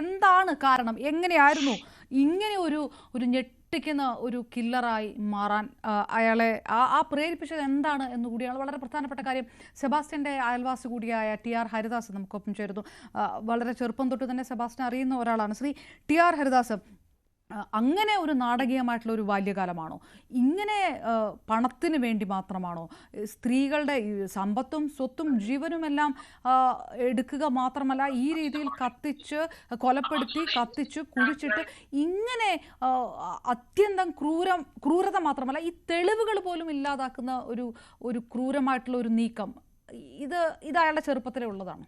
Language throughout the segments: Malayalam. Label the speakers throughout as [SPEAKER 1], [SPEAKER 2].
[SPEAKER 1] എന്താണ് കാരണം? എങ്ങനെയായിരുന്നു ഇങ്ങനെ ഒരു ഒരു ഞെട്ടിക്കുന്ന ഒരു കില്ലറായി മാറാൻ അയാളെ ആ പ്രേരിപ്പിച്ചത് എന്താണ് എന്നുകൂടിയാണ് വളരെ പ്രധാനപ്പെട്ട കാര്യം. സെബാസ്റ്റ്യൻ്റെ അയൽവാസി കൂടിയായ TR ഹരിദാസ് നമുക്കൊപ്പം ചേരുന്നു. വളരെ ചെറുപ്പം തൊട്ട് തന്നെ സെബാസ്റ്റ്യൻ അറിയുന്ന ഒരാളാണ്. ശ്രീ TR ഹരിദാസ്, അങ്ങനെ ഒരു നാടകീയമായിട്ടുള്ള ഒരു ബാല്യകാലമാണോ? ഇങ്ങനെ പണത്തിന് വേണ്ടി മാത്രമാണോ സ്ത്രീകളുടെ സമ്പത്തും സ്വത്തും ജീവനുമെല്ലാം എടുക്കുക മാത്രമല്ല ഈ രീതിയിൽ കത്തിച്ച് കൊലപ്പെടുത്തി കത്തിച്ച് കുഴിച്ചിട്ട് ഇങ്ങനെ അത്യന്തം ക്രൂരത മാത്രമല്ല ഈ തെളിവുകൾ പോലും ഇല്ലാതാക്കുന്ന ഒരു ക്രൂരമായിട്ടുള്ള ഒരു നീക്കം ഇത് അയാളുടെ ചെറുപ്പത്തിലേ ഉള്ളതാണ്?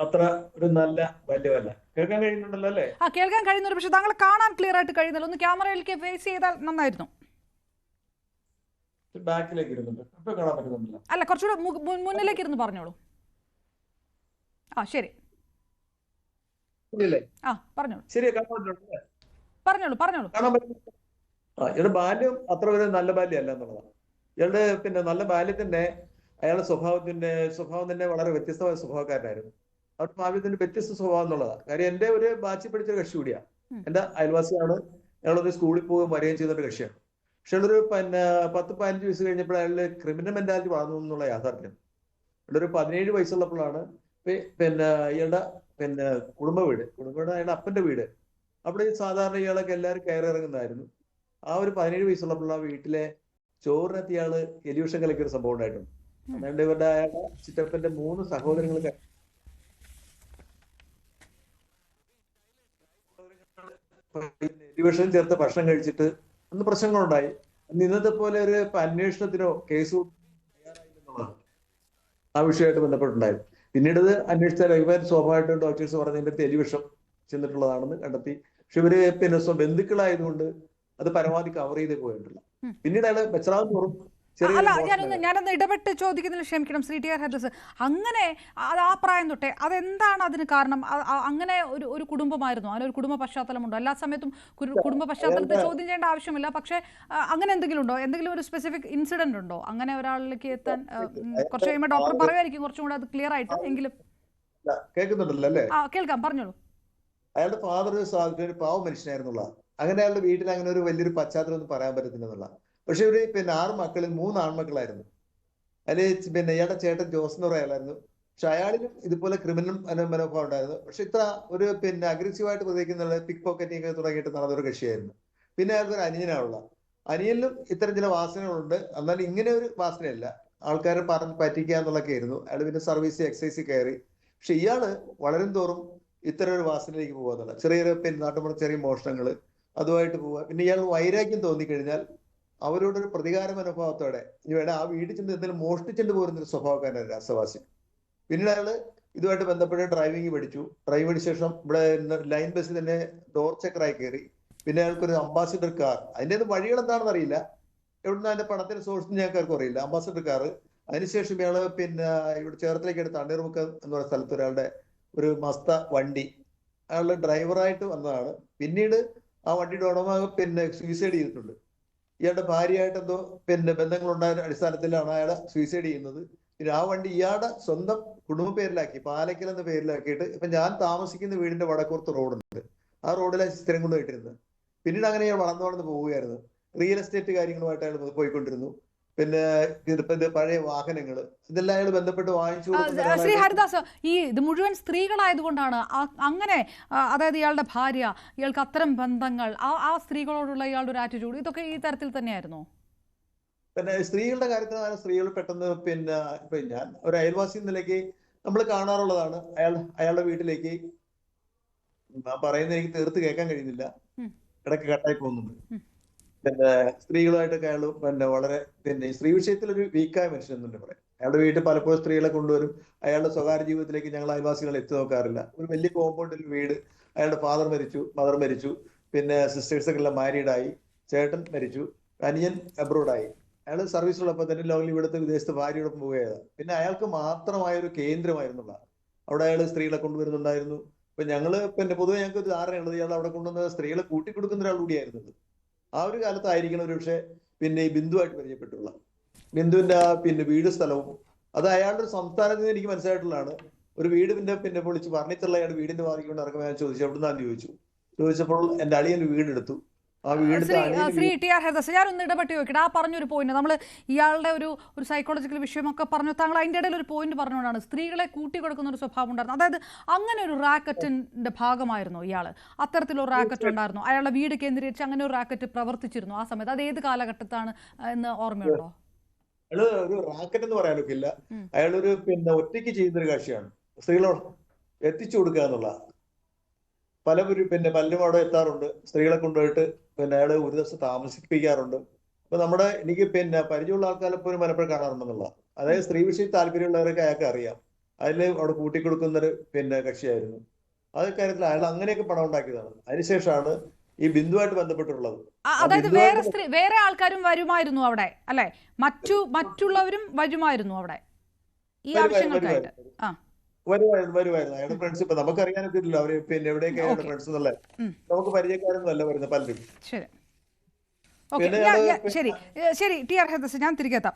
[SPEAKER 2] അത്ര ഒരു നല്ല ബാല്യമല്ല. കേൾക്കാൻ കഴിയുന്നുണ്ടല്ലോ അല്ലേ?
[SPEAKER 1] കേൾക്കാൻ കഴിയുന്നുണ്ട്, പക്ഷെ താങ്കൾ കാണാൻ ക്ലിയർ ആയിട്ട് കഴിയുന്നില്ല. ഒന്ന് ക്യാമറയിലേക്ക് ഫേസ് ചെയ്താൽ നന്നായിരുന്നു.
[SPEAKER 2] ബാക്കിലേക്ക് ഇരുന്നുണ്ട്, ഇപ്പൊ കാണാൻ പറ്റുന്നില്ല.
[SPEAKER 1] അല്ല, കുറച്ചുകൂടെ മുന്നിലേക്ക് ഇരുന്ന് പറഞ്ഞോളൂ. ശരി, പറഞ്ഞോളൂ.
[SPEAKER 2] ശരി,
[SPEAKER 1] പറഞ്ഞോളൂ.
[SPEAKER 2] ഇയാളുടെ ബാല്യം അത്ര ഒരു നല്ല ബാല്യമല്ല എന്നുള്ളതാണ്. ഇയാളുടെ നല്ല ബാല്യത്തിന്റെ അയാളുടെ സ്വഭാവം തന്നെ വളരെ വ്യത്യസ്തമായ സ്വഭാവക്കാരനായിരുന്നു. അവരുടെ ഭാവിയത്തിന്റെ വ്യത്യസ്ത സ്വഭാവം എന്നുള്ളതാണ്. കാര്യം എന്റെ ഒരു ബാച്ചി പഠിച്ച കക്ഷി കൂടിയാണ്, എന്റെ അയൽവാസിയാണ്. അയാളൊരു സ്കൂളിൽ പോവുകയും വരികയും ചെയ്യുന്ന കക്ഷിയാണ്. പക്ഷെ അയാളൊരു 10-15 വയസ്സ് കഴിഞ്ഞപ്പോൾ അയാളുടെ ക്രിമിനൽ മെന്റാലിറ്റി വളർന്നു എന്നുള്ള യാഥാർത്ഥ്യം. അയാളൊരു 17 വയസ്സുള്ളപ്പോഴാണ് ഇയാളുടെ കുടുംബ വീട് അയാളുടെ അപ്പന്റെ വീട്. അവിടെ സാധാരണ ഇയാളൊക്കെ എല്ലാവരും കയറി ഇറങ്ങുന്നതായിരുന്നു. ആ ഒരു 17 വയസ്സുള്ളപ്പോൾ ആ വീട്ടിലെ ചോറിനകത്ത് ഇയാള് എലിവിഷം കലക്കിയ ഒരു സംഭവം ഉണ്ടായിട്ടുണ്ട്. അതുകൊണ്ട് ഇവരുടെ അയാളുടെ ചിറ്റപ്പന്റെ 3 സഹോദരങ്ങൾ എലിവിഷം ചേർത്ത് ഭക്ഷണം കഴിച്ചിട്ട് അന്ന് പ്രശ്നങ്ങളുണ്ടായി. അന്ന് ഇന്നത്തെ പോലെ ഒരു അന്വേഷണത്തിനോ കേസോ തയ്യാറായില്ലെന്നുള്ളതാണ് ആ വിഷയമായിട്ട് ബന്ധപ്പെട്ടുണ്ടായിരുന്നു. പിന്നീട് ഇത് അന്വേഷിച്ചാൽ ഇവർ സ്വാഭാവികമായിട്ടും ഡോക്ടേഴ്സ് പറഞ്ഞതിന്റെ എലിവിഷം ചെന്നിട്ടുള്ളതാണെന്ന് കണ്ടെത്തി. പക്ഷെ ഇവര് ബന്ധുക്കളായതുകൊണ്ട് അത് പരമാവധി കവർ ചെയ്ത് പോയിട്ടില്ല. പിന്നീട് അയാള് ബച്ചാവും തോറും
[SPEAKER 1] ഞാനൊന്ന് ഇടപെട്ട് ചോദിക്കുന്നതിൽ ക്ഷമിക്കണം ശ്രീ TR ഹരിദാസ്. അങ്ങനെ ആ പ്രായം തൊട്ടേ അതെന്താണ് അതിന് കാരണം? അങ്ങനെ ഒരു കുടുംബമായിരുന്നു, അങ്ങനെ ഒരു കുടുംബ പശ്ചാത്തലമുണ്ടോ? എല്ലാ സമയത്തും കുടുംബ പശ്ചാത്തലത്തെ ചോദ്യം ചെയ്യേണ്ട ആവശ്യമില്ല, പക്ഷെ അങ്ങനെ എന്തെങ്കിലും ഉണ്ടോ? എന്തെങ്കിലും ഒരു സ്പെസിഫിക് ഇൻസിഡന്റ് ഉണ്ടോ അങ്ങനെ ഒരാളിലേക്ക് എത്താൻ? കുറച്ച് കഴിയുമ്പോൾ ഡോക്ടർ പറയുമായിരിക്കും കുറച്ചും കൂടെ അത് ക്ലിയർ ആയിട്ട്. എങ്കിലും
[SPEAKER 2] കേൾക്കുന്നുണ്ടല്ലോ അല്ലേ?
[SPEAKER 1] കേൾക്കാം, പറഞ്ഞോളൂ.
[SPEAKER 2] അയാളുടെ ഫാദർ ഒരു പാവ മനുഷ്യനായിരുന്നുള്ള, അങ്ങനെ അയാളുടെ വീട്ടിൽ അങ്ങനെ ഒരു വലിയൊരു പശ്ചാത്തലം ഒന്നും പറയാൻ പറ്റത്തില്ലെന്നുള്ള. പക്ഷെ ഇവര് 6 മക്കളിൽ 3 ആൺമക്കളായിരുന്നു. അതിൽ ഇയാളുടെ ചേട്ടൻ ജോസ് എന്ന് പറയാനായിരുന്നു. പക്ഷെ അയാളിലും ഇതുപോലെ ക്രിമിനൽ മനോഭാവം ഉണ്ടായിരുന്നു. പക്ഷെ ഇത്ര ഒരു അഗ്രസീവായിട്ട് പ്രതികരിക്കുന്ന പിക് പോക്കറ്റിംഗ് ഒക്കെ തുടങ്ങിയിട്ട് നടന്നൊരു കക്ഷിയായിരുന്നു. പിന്നെ അയാൾക്ക് ഒരു അനിയനാണുള്ള, അനിയനിലും ഇത്തരം ചില വാസനകളുണ്ട്. എന്നാൽ ഇങ്ങനെ ഒരു വാസനയല്ല, ആൾക്കാരെ പറഞ്ഞ് പറ്റിക്കുക എന്നുള്ളതൊക്കെ ആയിരുന്നു. അയാൾ പിന്നെ സർവീസ് എക്സൈസിൽ കയറി. പക്ഷെ ഇയാള് വളരും തോറും ഇത്തരം ഒരു വാസനയിലേക്ക് പോകാന്നുള്ള ചെറിയൊരു നാട്ടുമ്പുറം ചെറിയ മോഷണങ്ങള് അതുമായിട്ട് പോവുക. പിന്നെ ഇയാൾ വൈരാഗ്യം തോന്നിക്കഴിഞ്ഞാൽ അവരോടൊരു പ്രതികാര മനോഭാവത്തോടെ ഇനി വേണം ആ വീട്ടിൽ ചെന്ന് എന്തെങ്കിലും മോഷ്ടിച്ചിട്ട് പോരുന്നൊരു സ്വഭാവക്കാരനാണ് രാസവാസി. പിന്നീട് അയാള് ഇതുമായിട്ട് ബന്ധപ്പെട്ട് ഡ്രൈവിംഗ് പഠിച്ചു. ഡ്രൈവ് പഠിച്ച ശേഷം ഇവിടെ ലൈൻ ബസ്സിൽ തന്നെ ഡോർ ചെക്കറായി കയറി. പിന്നെ അയാൾക്കൊരു അംബാസിഡർ കാർ, അതിൻ്റെ വഴികൾ എന്താണെന്ന് അറിയില്ല, എവിടുന്ന് അതിന്റെ പണത്തിന്റെ സോഴ്സ് ഞങ്ങൾക്ക് അറിയില്ല. Ambassador car. അതിനുശേഷം ഇയാള് ഇവിടെ ചേർത്തലേക്ക് അടുത്ത് തണ്ണീർമുക്കം എന്ന് പറയുന്ന സ്ഥലത്ത് ഒരാളുടെ ഒരു മസ്ത വണ്ടി അയാളുടെ ഡ്രൈവറായിട്ട് വന്നതാണ്. പിന്നീട് ആ വണ്ടിയുടെ ഉടമ സൂയിസൈഡ് ചെയ്തിട്ടുണ്ട്. ഇയാളുടെ ഭാര്യയായിട്ട് എന്തോ ബന്ധങ്ങളുണ്ടായ അടിസ്ഥാനത്തിലാണ് അയാളെ സൂയിസൈഡ് ചെയ്യുന്നത്. പിന്നെ ആ വണ്ടി ഇയാളുടെ സ്വന്തം കുടുംബ പേരിലാക്കി, പാലക്കൽ എന്ന പേരിലാക്കിയിട്ട് ഇപ്പൊ ഞാൻ താമസിക്കുന്ന വീടിന്റെ വടക്കോർത്ത് റോഡുണ്ട്, ആ റോഡിലാണ് സ്ഥിരം കൊണ്ടുപോയിട്ടിരുന്നത്. പിന്നീട് അങ്ങനെ ഇയാൾ വളർന്നു പോവുകയായിരുന്നു. റിയൽ എസ്റ്റേറ്റ് കാര്യങ്ങളുമായിട്ട് അയാൾ പോയിക്കൊണ്ടിരുന്നു. പിന്നെ പഴയ വാഹനങ്ങള് ഇതെല്ലാം അയാൾ ബന്ധപ്പെട്ട് വാങ്ങിച്ചു.
[SPEAKER 1] ശ്രീ ഹരിദാസ്, ഇത് മുഴുവൻ സ്ത്രീകളായതുകൊണ്ടാണ് അങ്ങനെ, അതായത് ഇയാളുടെ ഭാര്യ, ഇയാൾക്ക് അത്തരം ബന്ധങ്ങൾ, ആ സ്ത്രീകളോടുള്ള ഇയാളുടെ ഒരു ആറ്റിറ്റ്യൂഡ്, ഇതൊക്കെ ഈ തരത്തിൽ തന്നെയായിരുന്നോ?
[SPEAKER 2] പിന്നെ സ്ത്രീകളുടെ കാര്യത്തിലാണ് സ്ത്രീകൾ പെട്ടെന്ന് ഇപ്പൊ ഞാൻ ഒരു അയൽവാസി നിലയ്ക്ക് നമ്മൾ കാണാറുള്ളതാണ്. അയാളുടെ വീട്ടിലേക്ക് പറയുന്നത് എനിക്ക് തീർത്ത് കേൾക്കാൻ കഴിയുന്നില്ല, ഇടയ്ക്ക് കട്ടായി പോകുന്നുണ്ട്. സ്ത്രീകളുമായിട്ടൊക്കെ അയാൾ വളരെ സ്ത്രീ വിഷയത്തിൽ ഒരു വീക്കായ മനുഷ്യൻ എന്നെ പറയാം. അയാളുടെ വീട്ടിൽ പലപ്പോഴും സ്ത്രീകളെ കൊണ്ടുവരും. അയാളുടെ സ്വകാര്യ ജീവിതത്തിലേക്ക് ഞങ്ങൾ അയൽവാസികൾ എത്തി നോക്കാറില്ല. ഒരു വലിയ കോമ്പൗണ്ടിൽ വീട്, അയാളുടെ ഫാദർ മരിച്ചു, മദർ മരിച്ചു, പിന്നെ സിസ്റ്റേഴ്സൊക്കെ എല്ലാം മാരീഡായി, ചേട്ടൻ മരിച്ചു, അനിയൻ അബ്രോഡായി. അയാൾ സർവീസിലുള്ളപ്പോൾ തന്നെ ലോകത്തിൽ ഇവിടുത്തെ വിദേശത്ത് ഭാര്യയോടൊപ്പം പോവുകയാണ്. പിന്നെ അയാൾക്ക് മാത്രമായ ഒരു കേന്ദ്രമായിരുന്നുള്ള അവിടെ അയാൾ സ്ത്രീകളെ കൊണ്ടുവരുന്നുണ്ടായിരുന്നു. ഇപ്പൊ ഞങ്ങള് പൊതുവെ ഞങ്ങൾക്ക് ഒരു ധാരണയുള്ളത് ഇയാൾ അവിടെ കൊണ്ടുവന്ന സ്ത്രീകളെ കൂട്ടിക്കൊടുക്കുന്ന ഒരാൾ കൂടിയായിരുന്നത്. ആ ഒരു കാലത്തായിരിക്കണം ഒരു പക്ഷെ പിന്നെ ഈ ബിന്ദുവായിട്ട് പരിചയപ്പെട്ടുള്ള ബിന്ദുവിന്റെ പിന്നെ വീട് സ്ഥലവും അത് അയാളുടെ ഒരു സംസ്ഥാനത്ത് നിന്ന് എനിക്ക് മനസ്സിലായിട്ടുള്ളതാണ്. ഒരു വീട് പിന്നെ വിളിച്ച് പറഞ്ഞിട്ടുള്ള അയാൾ വീടിന്റെ വാങ്ങിക്കൊണ്ട് ഇറക്കുമ്പോൾ ഞാൻ ചോദിച്ചു എവിടുന്നാന്ന് ചോദിച്ചപ്പോൾ എന്റെ അളിയൻ വീടെടുത്തു. ആ വീടിന്റെ
[SPEAKER 1] ശ്രീ ടി ആർ ഹരിദാസ്, ഞാനൊന്ന് ഇടപെട്ട് ചോദിക്കട്ടെ. ആ പറഞ്ഞൊരു പോയിന്റ് നമ്മൾ ഇയാളുടെ ഒരു സൈക്കോളജിക്കൽ വിഷയമൊക്കെ പറഞ്ഞു, താങ്കൾ അതിൻ്റെ ഇടയിൽ ഒരു പോയിന്റ് പറഞ്ഞുകൊണ്ടാണ് സ്ത്രീകളെ കൂട്ടിക്കൊടുക്കുന്ന ഒരു സ്വഭാവം ഉണ്ടായിരുന്നു. അതായത് അങ്ങനെ ഒരു റാക്കറ്റിന്റെ ഭാഗമായിരുന്നു ഇയാൾ, അത്തരത്തിലൊരു റാക്കറ്റ് ഉണ്ടായിരുന്നു, അയാളുടെ വീട് കേന്ദ്രീകരിച്ച് അങ്ങനെ ഒരു റാക്കറ്റ് പ്രവർത്തിച്ചിരുന്നു ആ സമയത്ത്. അത് ഏത് കാലഘട്ടത്താണ് എന്ന് ഓർമ്മയുണ്ടോ?
[SPEAKER 2] അയാള് ഒരു റാക്കറ്റ് എന്ന് പറയാനൊക്കില്ല. അയാളൊരു പിന്നെ ഒറ്റയ്ക്ക് ചെയ്യുന്നൊരു കാഴ്ചയാണ് സ്ത്രീകളോട് എത്തിച്ചു കൊടുക്കുക എന്നുള്ള. പലരും അവിടെ എത്താറുണ്ട്, സ്ത്രീകളെ കൊണ്ടുപോയിട്ട് പിന്നെ അയാള് ഒരു ദിവസം താമസിപ്പിക്കാറുണ്ട്. അപ്പൊ എനിക്ക് പരിചയമുള്ള ആൾക്കാരെ പോലും പലപ്പോഴും കാണാറുണ്ടെന്നുള്ള. അതായത് സ്ത്രീ വിഷയത്തിൽ താല്പര്യമുള്ളവരൊക്കെ അയാൾക്ക് അറിയാം. അതിൽ അവിടെ കൂട്ടിക്കൊടുക്കുന്നൊരു കക്ഷിയായിരുന്നു. അത് കാര്യത്തിൽ അയാൾ അങ്ങനെയൊക്കെ പണം ഉണ്ടാക്കിയതാണ്. അതിനുശേഷമാണ് ഈ ബിന്ദുവായിട്ട് ബന്ധപ്പെട്ടുള്ളത്.
[SPEAKER 1] അതായത് വേറെ ആൾക്കാരും വരുമായിരുന്നു അവിടെ അല്ലെ? മറ്റുള്ളവരും വരുമായിരുന്നു അവിടെ ഈ ആവശ്യങ്ങൾക്കായിട്ട്.
[SPEAKER 2] വരുമായിരുന്നു അയാളുടെ ഫ്രണ്ട്സ്. ഇപ്പൊ നമുക്കറിയാനൊക്കെ ഇല്ലല്ലോ അവര് എവിടെയൊക്കെ അയാളുടെ ഫ്രണ്ട്സ് എന്നുള്ളത്. നമുക്ക് പരിചയക്കാരൊന്നുമല്ല വരുന്നത് പലരും.
[SPEAKER 1] ശരി, ശരി ടി ആർ ഹരിദാസ്, ഞാൻ തിരികെ എത്താം.